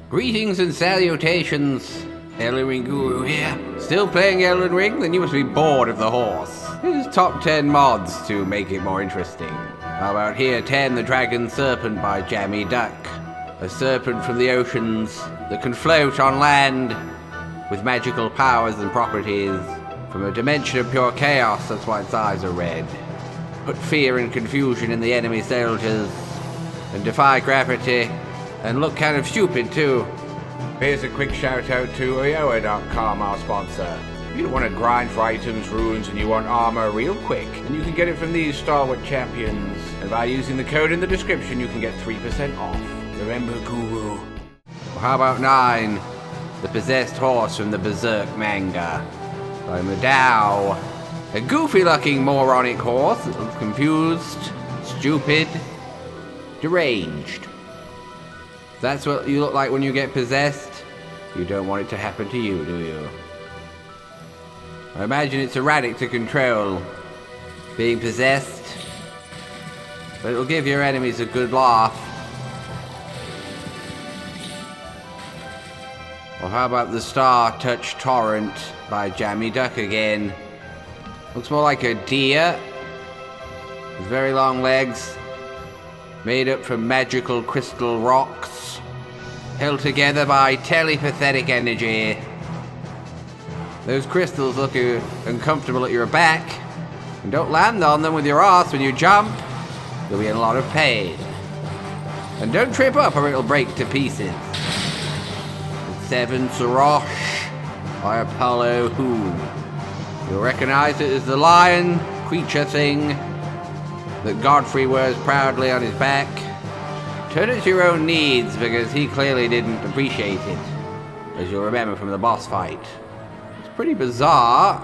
Greetings and salutations. Elden Ring Guru here. Still playing Elden Ring? Then you must be bored of the horse. Here's top 10 mods to make it more interesting. How about here 10 the Dragon Serpent by Jammy Duck. A serpent from the oceans that can float on land with magical powers and properties. From a dimension of pure chaos, that's why its eyes are red. Put fear and confusion in the enemy soldiers and defy gravity. And look kind of stupid too. Here's a quick shout out to Oyoa.com, our sponsor. If you don't want to grind for items, runes, and you want armor real quick, and you can get it from these stalwart champions. And by using the code in the description, you can get 3% off. Remember, Guru. Well, how about 9? The Possessed Horse from the Berserk manga by Madao. A goofy-looking moronic horse that looks confused, stupid, deranged. That's what you look like when you get possessed. You don't want it to happen to you, do you? I imagine it's erratic to control, being possessed, but it'll give your enemies a good laugh. Or how about the Star Touch Torrent by Jammy Duck again? Looks more like a deer with very long legs, made up from magical crystal rocks, held together by telepathic energy. Those crystals look uncomfortable at your back, and don't land on them with your ass when you jump. You'll be in a lot of pain. And don't trip up or it'll break to pieces. 7 Serosh by ApolloHoo. You'll recognize it as the lion creature thing that Godfrey wears proudly on his back. Turn it to your own needs, because he clearly didn't appreciate it, as you'll remember from the boss fight. It's pretty bizarre.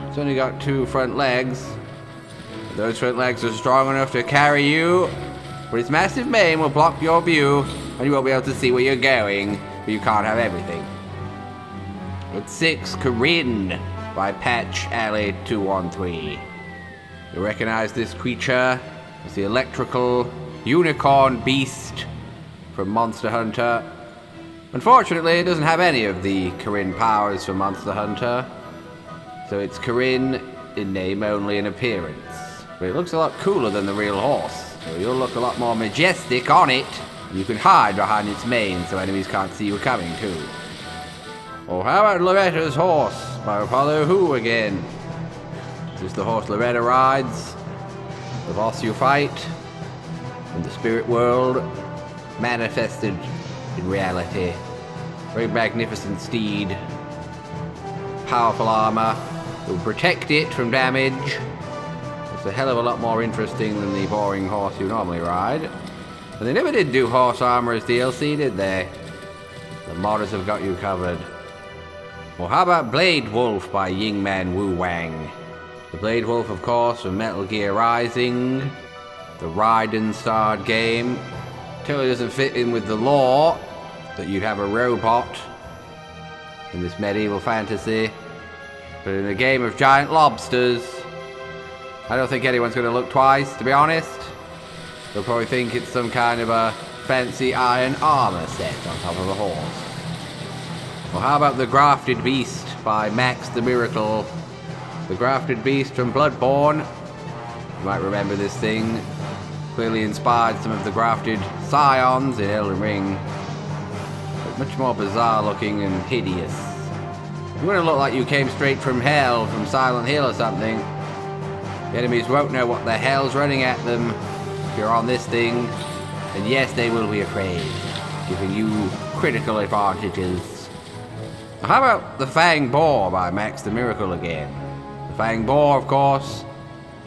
It's only got 2 front legs. Those front legs are strong enough to carry you, but its massive mane will block your view, and you won't be able to see where you're going, but you can't have everything. At 6, Kirin by Patch Alley 213. You'll recognize this creature as the electrical unicorn beast from Monster Hunter. Unfortunately, it doesn't have any of the Kirin powers from Monster Hunter, so it's Kirin in name only in appearance. But it looks a lot cooler than the real horse, so you'll look a lot more majestic on it. And you can hide behind its mane so enemies can't see you coming too. Or how about Loretta's horse by ApolloHoo again? This is the horse Loretta rides, the boss you fight, in the spirit world, manifested in reality. Very magnificent steed, powerful armor, will protect it from damage. It's a hell of a lot more interesting than the boring horse you normally ride. But they never did do horse armor as DLC, did they? The modders have got you covered. Well, how about Blade Wolf by YingMan WuWang? The Blade Wolf, of course, from Metal Gear Rising, the Raiden-starred game. Totally doesn't fit in with the lore that you'd have a robot in this medieval fantasy. But in a game of giant lobsters, I don't think anyone's going to look twice, to be honest. They'll probably think it's some kind of a fancy iron armor set on top of a horse. Well, how about the Grafted Beast by Max the Miracle? The Grafted Beast from Bloodborne. You might remember this thing. Clearly inspired some of the grafted scions in Elden Ring. But much more bizarre looking and hideous. You want to look like you came straight from hell, from Silent Hill or something. The enemies won't know what the hell's running at them if you're on this thing. And yes, they will be afraid, giving you critical advantages. How about the Fang Boar by Max the Miracle again? The Fang Boar, of course,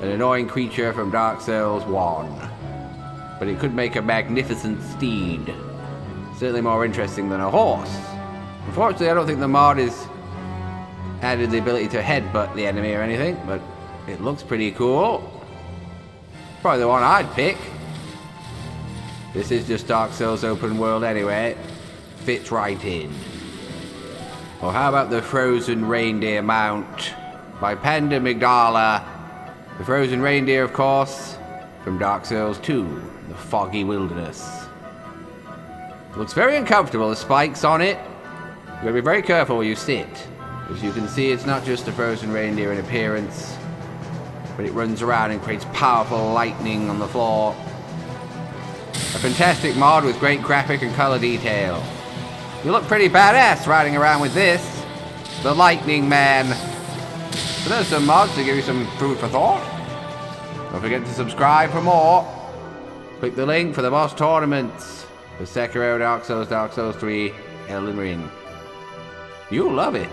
an annoying creature from Dark Souls 1. But it could make a magnificent steed. Certainly more interesting than a horse. Unfortunately, I don't think the mod is added the ability to headbutt the enemy or anything, but it looks pretty cool. Probably the one I'd pick. This is just Dark Souls open world anyway. Fits right in. Or how about the Frozen Reindeer mount by Pandamygdala? The Frozen Reindeer, of course, from Dark Souls 2, the Foggy Wilderness. Looks very uncomfortable, the spikes on it. You gotta be very careful where you sit. As you can see, it's not just a frozen reindeer in appearance, but it runs around and creates powerful lightning on the floor. A fantastic mod with great graphic and color detail. You look pretty badass riding around with this. The Lightning Man. So there's some mods to give you some food for thought. Don't forget to subscribe for more. Click the link for the boss tournaments for Sekiro, Dark Souls 3, Elden Ring. You'll love it.